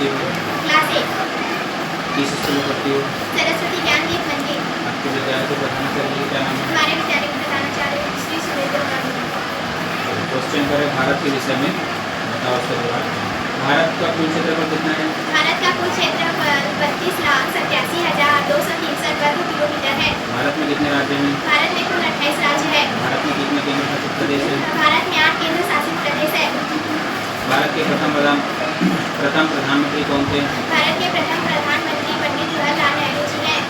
पढ़ती हो? क्लास 1। किस स्कूल में पढ़ती हो? सरस्वती ज्ञानदीप मंदिर। आपके विद्यालय के प्रधानाचार्य क्या नाम है? हमारे विद्यालय के प्रधानाचार्य श्री सुरेंद्र गांधी। क्वेश्चन करें भारत के विषय में, बताओ उसका जवाब। भारत का कुल क्षेत्रफल कितना है? भारत का कुल क्षेत्रफल 32,87,263 वर्ग किलोमीटर है। भारत में कितने राज्य हैं? भारत में कुल 28 राज्य है। भारत में कितने केंद्र शासित प्रदेश हैं? भारत में 8 केंद्र शासित प्रदेश है। भारत के प्रथम प्रधानमंत्री कौन थे? भारत के प्रथम प्रधानमंत्री पंडित जवाहरलाल नेहरू जी हैं।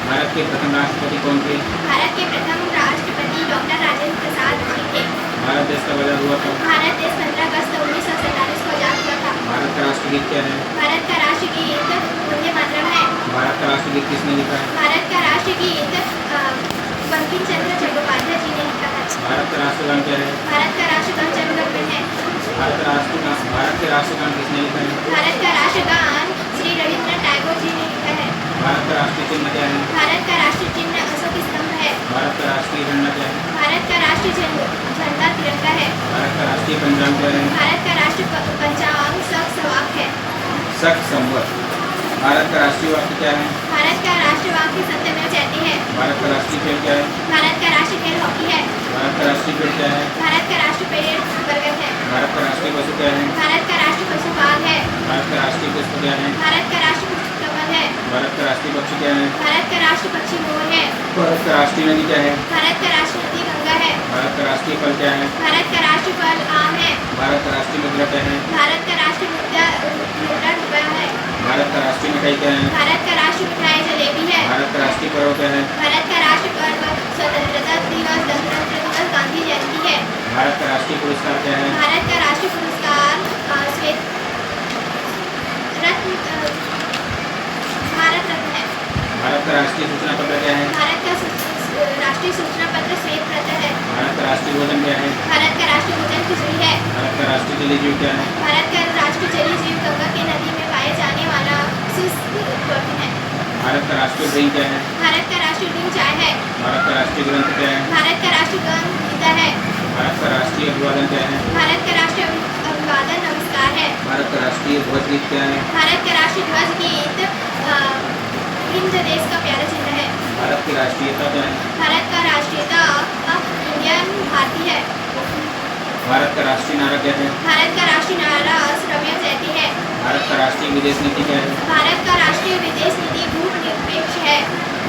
भारत के प्रथम राष्ट्रपति कौन थे? भारत के प्रथम राष्ट्रपति डॉक्टर राजेंद्र प्रसाद जी थे। भारत देश कब आजाद हुआ था? भारत देश 15 अगस्त 1947 को आजाद हुआ था। भारत का राष्ट्रगीत क्या है? भारत का राष्ट्रगीत वंदे मातरम है। भारत का राष्ट्रगीत किसने लिखा है? भारत का राष्ट्रगीत बंकिम चंद्र चट्टोपाध्याय जी ने लिखा है। भारत का राष्ट्रगान क्या है? भारत का राष्ट्रगान जनगण है। भारत के राष्ट्रगान किसने लिखा है? भारत का राष्ट्रगान श्री रविंद्रनाथ टैगोर जी ने लिखा है। भारत का राष्ट्रीय चिन्ह क्या है? भारत का राष्ट्रीय चिन्ह अशोक स्तंभ है। भारत का राष्ट्रीय झंडा क्या है? भारत का राष्ट्रीय झंडा तिरंगा है। भारत का राष्ट्रीय पंचांग क्या है? भारत का राष्ट्रीय पंचांग शक सवाक है। शक संवत। भारत का राष्ट्रीय वाक्य क्या है? भारत का राष्ट्रीय वाक्य सत्यमेव जयते है। भारत का राष्ट्रीय खेल क्या है? भारत का राष्ट्रीय खेल हॉकी है। भारत का राष्ट्रीय पेड़ क्या है? भारत का राष्ट्रीय पेड़ बरगद है। भारत का राष्ट्रीय पशु क्या है? भारत का राष्ट्रीय पशु बाघ है। भारत का राष्ट्रीय पुष्प क्या है? भारत का राष्ट्रीय पुष्प कमल है। भारत का राष्ट्रीय पक्षी क्या है? भारत का राष्ट्रीय पक्षी मोर है। भारत का राष्ट्रीय नदी क्या है? भारत का राष्ट्रीय नदी गंगा है। भारत का राष्ट्रीय फल क्या है? भारत का राष्ट्रीय फल आम है। भारत का राष्ट्रीय मुद्रा क्या है? भारत का राष्ट्रीय मुद्रा रुपया है। भारत का राष्ट्रीय मिठाई क्या है? भारत का राष्ट्रीय मिठाई जलेबी है। भारत का राष्ट्रीय पर्व क्या है? भारत का राष्ट्रीय पर्व स्वतंत्रता दिवस, गणतंत्र दिवस, गांधी जयंती है। भारत का राष्ट्रीय पुरस्कार क्या है? भारत का राष्ट्रीय पुरस्कार श्वेत रत्न भारत रत्न है। भारत का राष्ट्रीय सूचना पत्र क्या है? भारत का राष्ट्रीय सूचना पत्र श्वेत पत्र है। भारत का राष्ट्रीय भोजन क्या है? भारत का राष्ट्रीय भोजन खिचड़ी है। भारत का राष्ट्रीय जलीय जीव क्या है? भारत का राष्ट्रीय जलीय जीव गंगा की नदी में पाए जाने वाला डॉल्फिन है। भारत का राष्ट्रीय ड्रिंक क्या है? भारत का राष्ट्रीय ड्रिंक चाय है। भारत का राष्ट्रीय ग्रंथ क्या है? भारत का राष्ट्रीय ग्रंथ गीता है। भारत का राष्ट्रीय अभिवादन क्या है? भारत का राष्ट्रीय अभिवादन नमस्कार है। भारत का राष्ट्रीय ध्वज गीत क्या है? भारत का राष्ट्रीय ध्वज गीत हिंद देश का प्यारा चिन्ह है। भारत की राष्ट्रीयता क्या है? भारत का राष्ट्रीयता इंडियन भारतीय है। भारत का राष्ट्रीय नारा क्या है? भारत का राष्ट्रीय नारा श्रमेव जयते है। भारत का राष्ट्रीय विदेश नीति क्या है? भारत का राष्ट्रीय विदेश नीति धूमनिरपेक्ष है।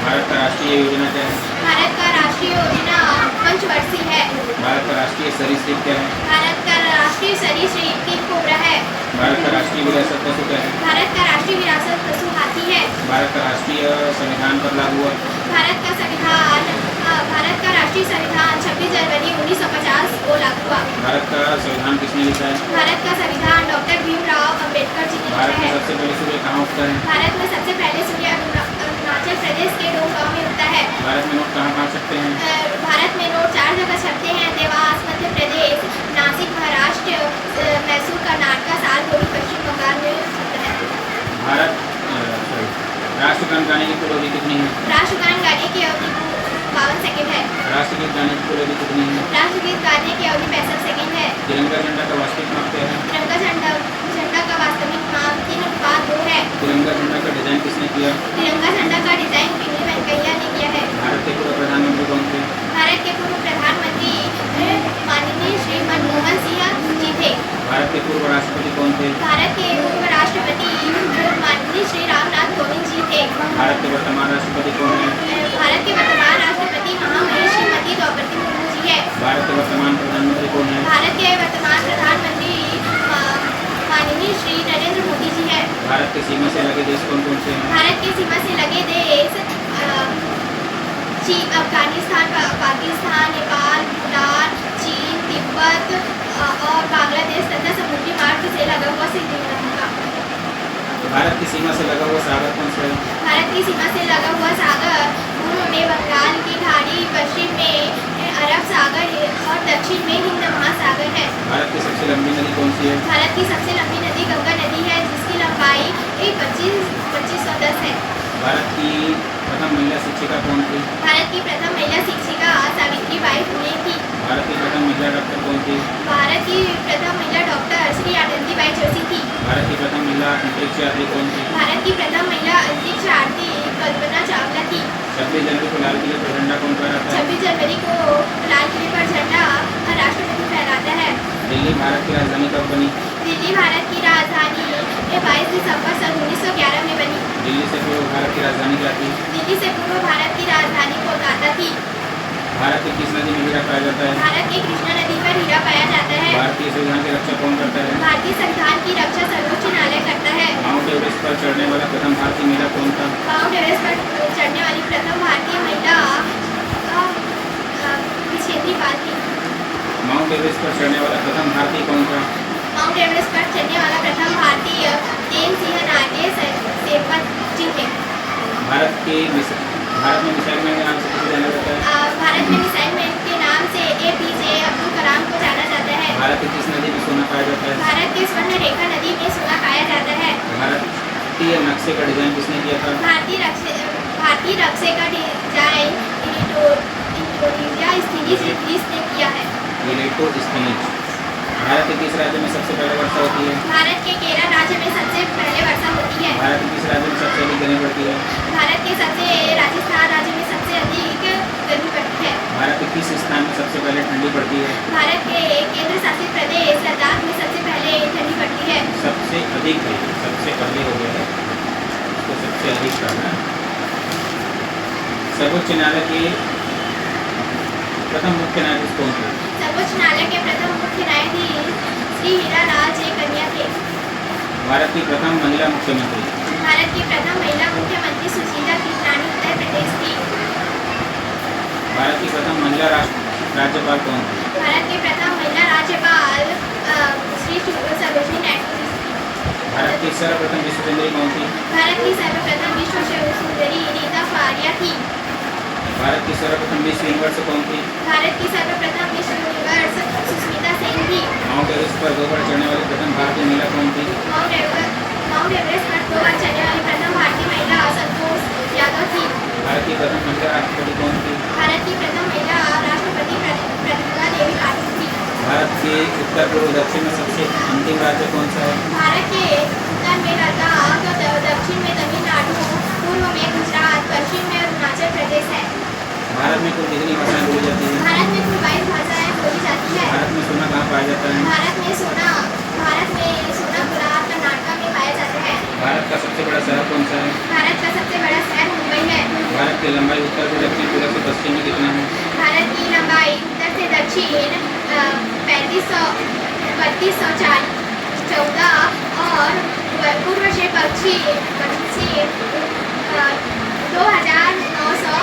भारत का राष्ट्रीय योजना क्या है? भारत का राष्ट्रीय योजना पंचवर्षीय है। भारत का राष्ट्रीय सरीसृप क्या है? भारत का राष्ट्रीय सरीसृप किंग कोबरा है। भारत का राष्ट्रीय विरासत पशु क्या है? भारत का राष्ट्रीय विरासत पशु हाथी है। भारत का राष्ट्रीय संविधान कब लागू हुआ? भारत का राष्ट्रीय संविधान 26 जनवरी 1950 को लागू हुआ। भारत का संविधान किसने लिखा है? भारत का संविधान डॉक्टर भीमराव अंबेडकर जी ने लिखा भारत में है। सबसे पहले सूर्य कहाँ उगता है? भारत में सबसे पहले सूर्य अरुणाचल प्रदेश के डोमगांव में उगता है। भारत में नोट कहाँ कहाँ छपते हैं? भारत में नोट 4 जगह छपते हैं: देवास मध्य प्रदेश, नासिक महाराष्ट्र, मैसूर कर्नाटक, सालकोटी पश्चिम बंगाल में छपता है। राष्ट्रगान गाने की कुल अवधि कितनी है? राष्ट्रगान गाने की अवधि 52 सेकंड है। राष्ट्रगीत गाने की कुल अवधि कितनी है? राष्ट्रगीत गाने की अवधि 65 सेकंड है। तिरंगा झंडा का वास्तविक माप क्या है? तिरंगा झंडा का वास्तविक माप 3:2 है। तिरंगा झंडा का डिजाइन किसने किया? तिरंगा झंडा का डिजाइन पिंगली वेंकैया ने किया है। भारत के पूर्व प्रधानमंत्री कौन थे? भारत के पूर्व प्रधानमंत्री माननीय श्री मनमोहन सिंह जी थे। भारत के पूर्व राष्ट्रपति कौन थे? भारत के पूर्व राष्ट्रपति माननीय श्री रामनाथ कोविंद जी थे। भारत के वर्तमान राष्ट्रपति कौन है? भारत के वर्तमान राष्ट्रपति महामहिम श्रीमती द्रौपदी मुर्मू जी है। भारत के वर्तमान प्रधानमंत्री कौन है? भारत के वर्तमान प्रधानमंत्री माननीय श्री नरेंद्र मोदी जी है। भारत की सीमा से लगे देश कौन कौन से हैं? भारत की सीमा से लगे देश अफगानिस्तान, पाकिस्तान, नेपाल, भूटान, चीन, तिब्बत और बांग्लादेश तथा समुद्री मार्ग से लगा हुआ श्रीलंका। भारत की सीमा से लगा हुआ सागर कौन सा है? भारत की सीमा से लगा हुआ सागर पूर्व में बंगाल की खाड़ी, पश्चिम में अरब सागर और दक्षिण में हिंद महासागर है। भारत की सबसे लंबी नदी कौन सी है? भारत की सबसे लंबी नदी गंगा नदी है, जिसकी लंबाई 2510 है। भारत की प्रथम महिला शिक्षिका कौन थी? भारत की प्रथम महिला शिक्षिका सावित्रीबाई फुले थी। भारत की प्रथम महिला डॉक्टर कौन थी? भारत की प्रथम महिला डॉक्टर श्री आनंदीबाई जोशी थी। भारत की प्रथम महिला अंतरिक्ष यात्री कौन थी? भारत की प्रथम महिला अंतरिक्ष यात्री कल्पना चावला थी। 26 जनवरी को लाल किले पर झंडा कौन फहराता है? 26 जनवरी को लाल किले पर झंडा राष्ट्रपति फहराता है। दिल्ली भारत की राजधानी कब बनी? दिल्ली भारत की राजधानी 22 दिसंबर सन 1911 में बनी। दिल्ली से पूर्व भारत की राजधानी क्या थी? दिल्ली से पूर्व भारत की राजधानी कोलकाता थी। भारत की किस नदी में हीरा पाया जाता है? भारत की कृष्णा नदी पर हीरा पाया जाता है। भारतीय संविधान की रक्षा कौन करता है? भारतीय संविधान की रक्षा सर्वोच्च न्यायालय करता है। माउंट एवरेस्ट पर चढ़ने वाला प्रथम भारतीय महिला कौन था? माउंट एवरेस्ट पर चढ़ने वाली प्रथम भारतीय महिला विजेंद्री पाल थी। माउंट एवरेस्ट पर चढ़ने वाला प्रथम भारतीय कौन था? माउंट एवरेस्ट पर चढ़ने वाला प्रथम भारतीय तेन सिंह नागे शेरपत जी थे। भारत में मिसाइल मैन के नाम से किसे जाना जाता है? भारत में मिसाइल मैन के नाम से APJ अब्दुल कलाम को जाना जाता है। भारत की किस नदी में सोना पाया जाता है? भारत की स्वर्ण रेखा नदी में सोना पाया जाता है। भारतीय नक्शे का डिजाइन किसने किया था? भारतीय नक्शे का डिजाइन इंडोनेशिया स्थित ने किया है। इलेक्ट्रो स्थिनिज। भारत के किस राज्य में सबसे पहले वर्षा होती है? भारत के केरल राज्य में सबसे पहले वर्षा होती है। भारत के किस राज्य में सबसे अधिक गर्मी पड़ती है? भारत के राजस्थान राज्य में सबसे अधिक गर्मी पड़ती है। भारत के किस स्थान में सबसे पहले ठंडी पड़ती है? भारत के केंद्र शासित प्रदेश लद्दाख में सबसे पहले ठंडी पड़ती है। सबसे अधिक है, सबसे पहले हो गया है, तो सबसे अधिक करना है। सर्वोच्च न्यायालय के प्रथम मुख्य न्यायाधीश कौन थे? सर्वोच्च न्यायालय के प्रथम मुख्य न्यायाधीश श्री हीरालाल जे कन्या थे। भारत की प्रथम महिला मुख्यमंत्री? भारत की प्रथम महिला मुख्यमंत्री सुशीला कृपलानी उत्तर प्रदेश थी। भारत की प्रथम महिला राज्यपाल कौन थी? भारत की प्रथम महिला राज्यपाल श्री सरोजिनी नायडू थी। भारत की सर्वप्रथम विश्व सुंदरी कौन थी? भारत की सर्वप्रथम विश्व सुंदरी रीता फारिया थी। भारत की सर्वप्रथम मिस यूनिवर्स कौन थी? भारत की सर्वप्रथम मिस यूनिवर्स सुष्मिता सेन थी। माउंट एवरेस्ट पर 2 बार चढ़ने वाली प्रथम भारतीय महिला कौन थी? माउंट एवरेस्ट पर 2 बार चढ़ने वाली प्रथम भारतीय महिला संतोष यादव थी। भारत की प्रथम महिला राष्ट्रपति कौन थी? भारत की प्रथम महिला राष्ट्रपति प्रतिभा देवी पाटिल थी। भारत के उत्तर पूर्व दक्षिण में सबसे अंतिम राज्य कौन सा है? भारत के उत्तर में लद्दाख, दक्षिण में तमिलनाडु, पूर्व में गुजरात, पश्चिम में अरुणाचल प्रदेश है। भारत में कुल कितनी भाषाएं बोली जाती हैं? भारत में कुल 22 भाषाएं बोली जाती है। भारत में सोना कहाँ पाया जाता है? भारत में सोना गुजरात कर्नाटक में पाया जाता है। भारत का सबसे बड़ा शहर कौन सा है? भारत का सबसे बड़ा शहर मुंबई है। भारत की लंबाई उत्तर से दक्षिण, पूर्व से पश्चिम में कितना है? भारत की लंबाई उत्तर से दक्षिण 3214 और पूर्व से पश्चिम 2992।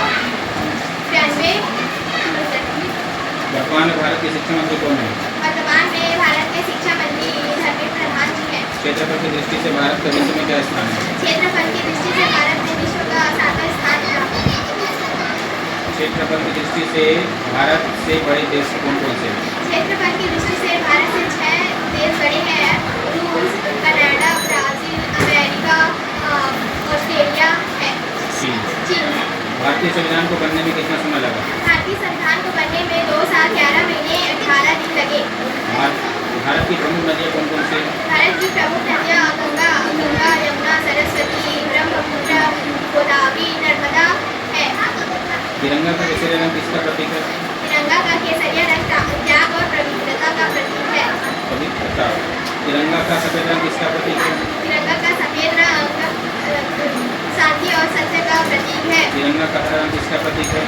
वर्तमान में भारत के शिक्षा मंत्री कौन है? वर्तमान में भारत के शिक्षा मंत्री धर्मेंद्र प्रधान जी हैं। क्षेत्रफल की दृष्टि से भारत का विश्व में क्या स्थान है? क्षेत्रफल की दृष्टि से भारत में विश्व का 7वां स्थान है। क्षेत्रफल की दृष्टि से भारत से बड़े देश कौन कौन से हैं? क्षेत्रफल की दृष्टि से भारत से 6 देश बड़े हैं: रूस, कनाडा, ब्राजील, अमेरिका, ऑस्ट्रेलिया है, चीन है। भारतीय संविधान को बनने में कितना समय लगा? भारतीय संविधान को बनने में 2 साल 11 महीने 18 दिन लगे। भारत की प्रमुख नदियाँ कौन कौन सी हैं? भारत की प्रमुख नदियाँ गंगा, यमुना, सरस्वती, ब्रह्मपुत्र, गोदावरी, नर्मदा है। तिरंगा का केसरिया रंग किसका प्रतीक है? तिरंगा का केसरिया रंग त्याग और पवित्रता का प्रतीक है। पवित्रता। तिरंगा का सफेद रंग किसका प्रतीक है? तिरंगा का सफेद रंग शांति और सत्य का प्रतीक है। तिरंगा का हरा रंग किसका प्रतीक है?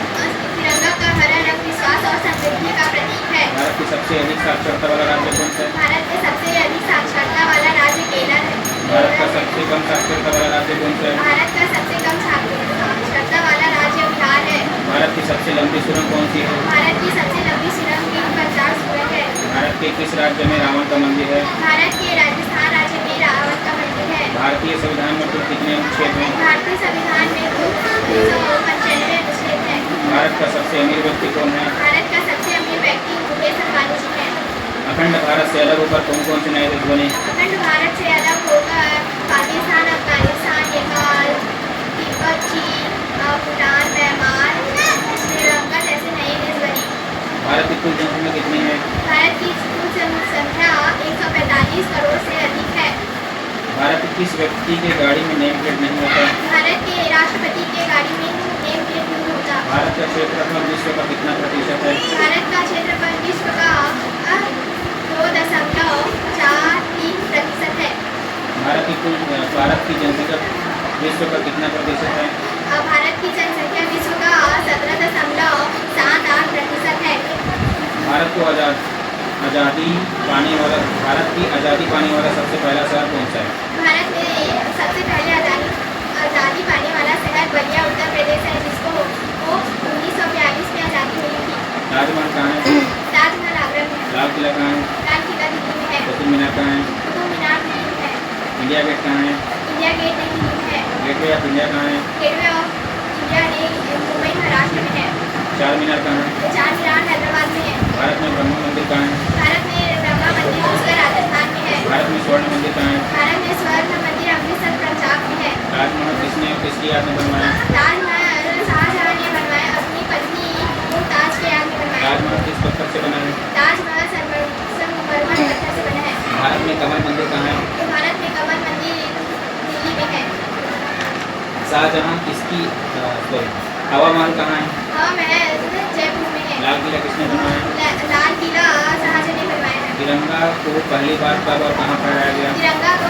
तिरंगा का हरा रंग विश्वास और समृद्धि का प्रतीक है। भारत की सबसे अधिक साक्षरता वाला राज्य कौन सा है? भारत में सबसे अधिक साक्षरता वाला राज्य केरल है। भारत का सबसे कम साक्षरता वाला राज्य कौन सा है? भारत का सबसे कम साक्षरता वाला राज्य बिहार है। भारत की सबसे लंबी सुरंग कौन सी है? भारत की सबसे लंबी सुरंग 50 सुरंग है। भारत के किस राज्य में रावण का मंदिर है? भारत के राजस्थान राज्य में रावण का मंदिर है। भारतीय संविधान में कुल कितने अनुच्छेद हैं? भारतीय संविधान में कुल 395 अनुच्छेद है। भारत का सबसे अमीर व्यक्ति कौन है? भारत का सबसे अमीर व्यक्ति मुकेश अंबानी जी है। अखंड भारत से अलग होकर कौन कौन से न्यायाधीश बने? अखंड भारत से अलग होकर पाकिस्तान, अफगानिस्तान, नेपाल, तिब्बत, चीन, भूटान, म्यांमार, श्रीलंका जैसे नए देश बने। भारत की कुल जनसंख्या कितनी है? भारत की कुल जनसंख्या 145 20 करोड़ से अधिक है। भारत के किस व्यक्ति के गाड़ी में नेम प्लेट नहीं होता? भारत के राष्ट्रपति के गाड़ी में नेम प्लेट नहीं होता। भारत का क्षेत्रफल विश्व का कितना प्रतिशत है? भारत का क्षेत्रफल विश्व का 2.43% है। भारत की जनसंख्या विश्व का कितना प्रतिशत है? भारत की जनसंख्या विश्व का 17.78% है। भारत की आज़ादी पाने वाला सबसे पहला शहर कौन सा है? भारत में सबसे पहले आज़ादी पाने वाला शहर बलिया उत्तर प्रदेश है, जिसको 1942 में आज़ादी मिली थी। ताजमहल कहाँ है? ताजमहल आगरा में है। लाल किला कहाँ है? लाल किला दिल्ली में है। कुतुब मीनार कहाँ है? कुतुब मीनार दिल्ली में है। इंडिया गेट कहाँ है? इंडिया गेट नई दिल्ली में है। गेटवे ऑफ इंडिया कहाँ है? Gateway of India Mumbai Maharashtra में है। चार मीनार कहाँ है? चार मीनार हैदराबाद में है। भारत में ब्रह्मा मंदिर कहाँ है? भारत में ब्रह्मा मंदिर उसका राजस्थान में है। भारत में स्वर्ण मंदिर कहाँ है? भारत में स्वर्ण मंदिर अमृतसर पंजाब में है। ताजमहल किसने और किसकी याद में बनवाया? ताजमहल शाहजहां ने बनवाया, अपनी पत्नी मुमताज के याद में बनवाया। ताजमहल किस पत्थर से बना है? ताजमहल संगमरमर पत्थर से बना है। भारत में कमल मंदिर कहाँ है? भारत में कमल मंदिर दिल्ली में है। शाहजहां हवा महल कहाँ है? हवा महल जयपुर में है। लाल किला किसने बनवाया? लाल किला शाहजहां ने बनवाया है। तिरंगा को पहली बार कब और कहाँ फहराया गया? तिरंगा